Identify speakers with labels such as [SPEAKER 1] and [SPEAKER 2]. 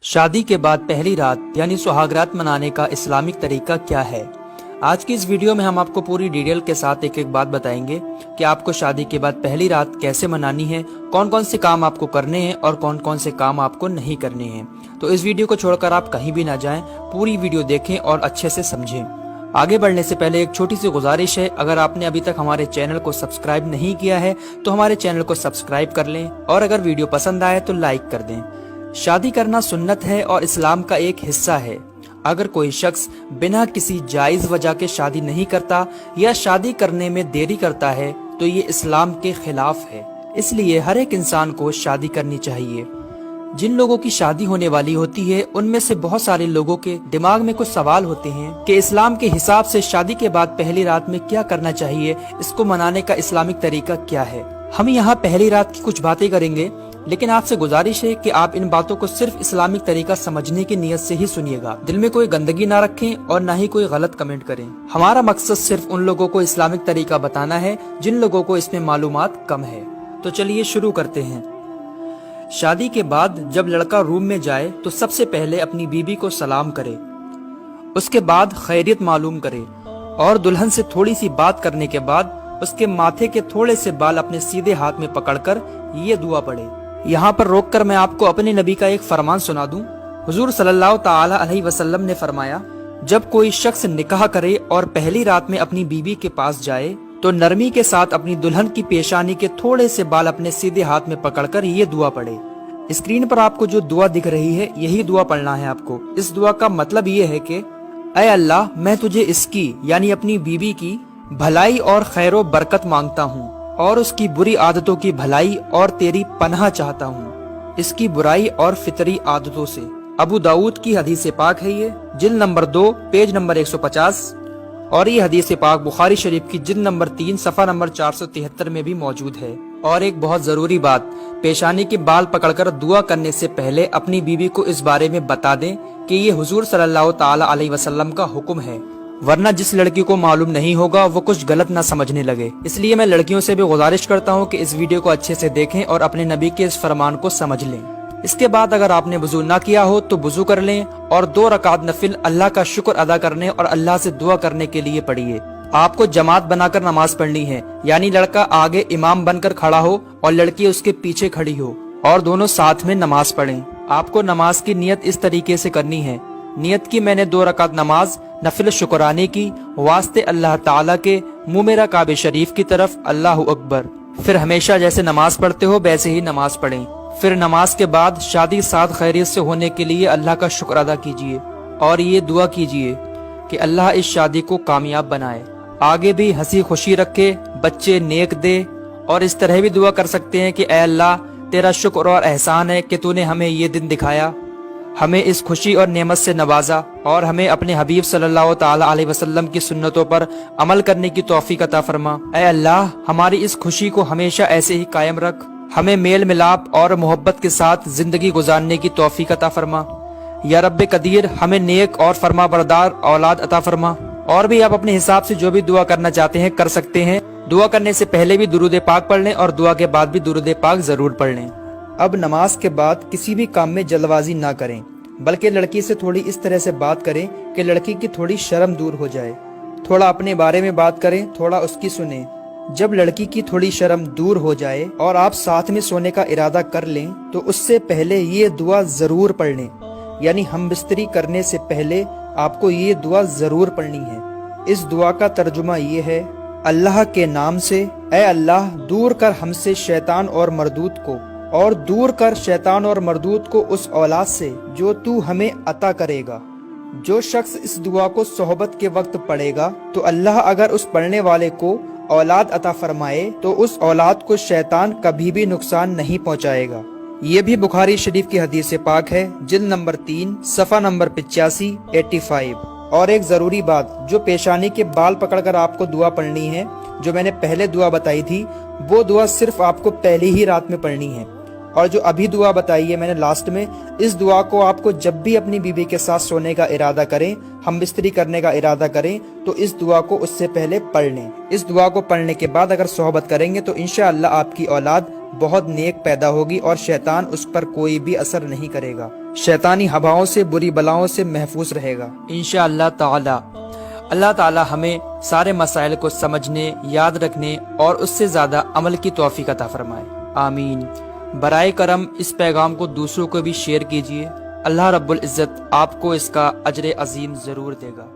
[SPEAKER 1] शादी के बाद पहली रात यानी सुहागरात मनाने का इस्लामिक तरीका क्या है। आज की इस वीडियो में हम आपको पूरी डिटेल के साथ एक एक बात बताएंगे कि आपको शादी के बाद पहली रात कैसे मनानी है, कौन कौन से काम आपको करने हैं और कौन कौन से काम आपको नहीं करने हैं। तो इस वीडियो को छोड़कर आप कहीं भी ना जाएं, पूरी वीडियो देखें और अच्छे से समझें। आगे बढ़ने से पहले एक छोटी सी गुजारिश है, अगर आपने अभी तक हमारे चैनल को सब्सक्राइब नहीं किया है तो हमारे चैनल को सब्सक्राइब कर लें और अगर वीडियो पसंद आए तो लाइक कर दें। शादी करना सुन्नत है और इस्लाम का एक हिस्सा है। अगर कोई शख्स बिना किसी जायज वजह के शादी नहीं करता या शादी करने में देरी करता है तो ये इस्लाम के खिलाफ है। इसलिए हर एक इंसान को शादी करनी चाहिए। जिन लोगों की शादी होने वाली होती है उनमें से बहुत सारे लोगों के दिमाग में कुछ सवाल होते हैं कि इस्लाम के हिसाब से शादी के बाद पहली रात में क्या करना चाहिए, इसको मनाने का इस्लामिक तरीका क्या है। हम यहाँ पहली रात की कुछ बातें करेंगे, लेकिन आपसे गुजारिश है कि आप इन बातों को सिर्फ इस्लामिक तरीका समझने की नियत से ही सुनिएगा। दिल में कोई गंदगी ना रखें और ना ही कोई गलत कमेंट करें। हमारा मकसद सिर्फ उन लोगों को इस्लामिक तरीका बताना है जिन लोगों को इसमें मालूमात कम है। तो चलिए शुरू करते हैं। शादी के बाद जब लड़का रूम में जाए तो सबसे पहले अपनी बीबी को सलाम करे, उसके बाद खैरियत मालूम करे और दुल्हन से थोड़ी सी बात करने के बाद उसके माथे के थोड़े से बाल अपने सीधे हाथ में पकड़कर ये दुआ पढ़े। यहाँ पर रोककर मैं आपको अपने नबी का एक फरमान सुना दूं। हुजूर सल्लल्लाहु ताला अलैहि वसल्लम ने फरमाया, जब कोई शख्स निकाह करे और पहली रात में अपनी बीबी के पास जाए तो नरमी के साथ अपनी दुल्हन की पेशानी के थोड़े से बाल अपने सीधे हाथ में पकड़कर ये दुआ पढ़े। स्क्रीन पर आपको जो दुआ दिख रही है यही दुआ पढ़ना है आपको। इस दुआ का मतलब ये है कि ऐ अल्लाह, मैं तुझे इसकी यानी अपनी बीबी की भलाई और खैरो बरकत मांगता हूँ और उसकी बुरी आदतों की भलाई और तेरी पनाह चाहता हूँ, इसकी बुराई और फितरी आदतों से। अबू दाऊद की हदीस पाक है ये, जिल्द नंबर 2 पेज नंबर 150, और ये हदीस पाक बुखारी शरीफ की जिल्द नंबर 3 सफ़ा नंबर 473 में भी मौजूद है। और एक बहुत जरूरी बात, पेशानी के बाल पकड़कर दुआ करने से पहले अपनी बीवी को इस बारे में बता दें कि ये हुजूर सल्लल्लाहु ताला अलैहि वसल्लम का हुक्म है, वरना जिस लड़की को मालूम नहीं होगा वो कुछ गलत ना समझने लगे। इसलिए मैं लड़कियों से भी गुजारिश करता हूँ कि इस वीडियो को अच्छे से देखें और अपने नबी के इस फरमान को समझ लें। इसके बाद अगर आपने वुजू ना किया हो तो वुजू कर लें और 2 रकात नफिल अल्लाह का शुक्र अदा करने और अल्लाह से दुआ करने के लिए पढ़िए। आपको जमात बनाकर नमाज पढ़नी है, यानी लड़का आगे इमाम बनकर खड़ा हो और लड़की उसके पीछे खड़ी हो और दोनों साथ में नमाज पढ़ें। आपको नमाज की नियत इस तरीके से करनी है। नियत की मैंने 2 रकात नमाज नफिल शुक्राने की वास्ते अल्लाह ताला के, मुँह मेरा काबे शरीफ की तरफ, अल्लाहु अकबर। फिर हमेशा जैसे नमाज पढ़ते हो वैसे ही नमाज पढ़ें। फिर नमाज के बाद शादी साथ खैरियत से होने के लिए अल्लाह का शुक्र अदा कीजिए और ये दुआ कीजिए कि अल्लाह इस शादी को कामयाब बनाए, आगे भी हंसी खुशी रखे, बच्चे नेक दे। और इस तरह भी दुआ कर सकते हैं कि ऐ अल्लाह, तेरा शुक्र और एहसान है कि तूने हमें ये दिन दिखाया, हमें इस खुशी और नेमत से नवाजा और हमें अपने हबीब सल्लल्लाहु ताला अलैहि वसल्लम की सुन्नतों पर अमल करने की तौफीक अता फरमा। ऐ अल्लाह, हमारी इस खुशी को हमेशा ऐसे ही कायम रख, हमें मेल मिलाप और मोहब्बत के साथ जिंदगी गुजारने की तौफीक अता फरमा। या रब्बे कदीर, हमें नेक और फरमा बरदार औलाद अता फरमा। और भी आप अपने हिसाब से जो भी दुआ करना चाहते हैं कर सकते हैं। दुआ करने से पहले भी दुरूद पाक पढ़ लें और दुआ के बाद भी दुरूद पाक जरूर पढ़ लें। अब नमाज के बाद किसी भी काम में जल्दबाजी ना करें, बल्कि लड़की से थोड़ी इस तरह से बात करें कि लड़की की थोड़ी शर्म दूर हो जाए। थोड़ा अपने बारे में बात करें, थोड़ा उसकी सुने। जब लड़की की थोड़ी शर्म दूर हो जाए और आप साथ में सोने का इरादा कर लें तो उससे पहले ये दुआ जरूर पढ़ लें, यानी हम बिस्तरी करने से पहले आपको ये दुआ जरूर पढ़नी है। इस दुआ का तर्जुमा ये है, अल्लाह के नाम से, ऐ अल्लाह, दूर कर हमसे शैतान और मरदूत को, और दूर कर शैतान और मरदूत को उस औलाद से जो तू हमें अता करेगा। जो शख्स इस दुआ को सोहबत के वक्त पढ़ेगा तो अल्लाह अगर उस पढ़ने वाले को औलाद अता फरमाए तो उस औलाद को शैतान कभी भी नुकसान नहीं पहुंचाएगा। ये भी बुखारी शरीफ की हदीस पाक है, जिल्द नंबर 3 सफ़ा नंबर 85 और एक जरूरी बात, जो पेशानी के बाल पकड़कर आपको दुआ पढ़नी है, जो मैंने पहले दुआ बताई थी, वो दुआ सिर्फ आपको पहली ही रात में पढ़नी है। और जो अभी दुआ बताई है मैंने लास्ट में, इस दुआ को आपको जब भी अपनी बीवी के साथ सोने का इरादा करें, हम बिस्तरी करने का इरादा करें, तो इस दुआ को उससे पहले पढ़ लें। इस दुआ को पढ़ने के बाद अगर सोहबत करेंगे तो इंशाअल्लाह आपकी औलाद बहुत नेक पैदा होगी और शैतान उस पर कोई भी असर नहीं करेगा। शैतानी हवाओं से, बुरी बलाओं से महफूज रहेगा इंशाअल्लाह ताला। अल्लाह ताला हमें सारे मसाइल को समझने, याद रखने और उससे ज़्यादा अमल की तौफीक अता फरमाए, आमीन। बराए करम इस पैगाम को दूसरों को भी शेयर कीजिए। अल्लाह रब्बुल इज़्ज़त आपको इसका अजर अजीम ज़रूर देगा।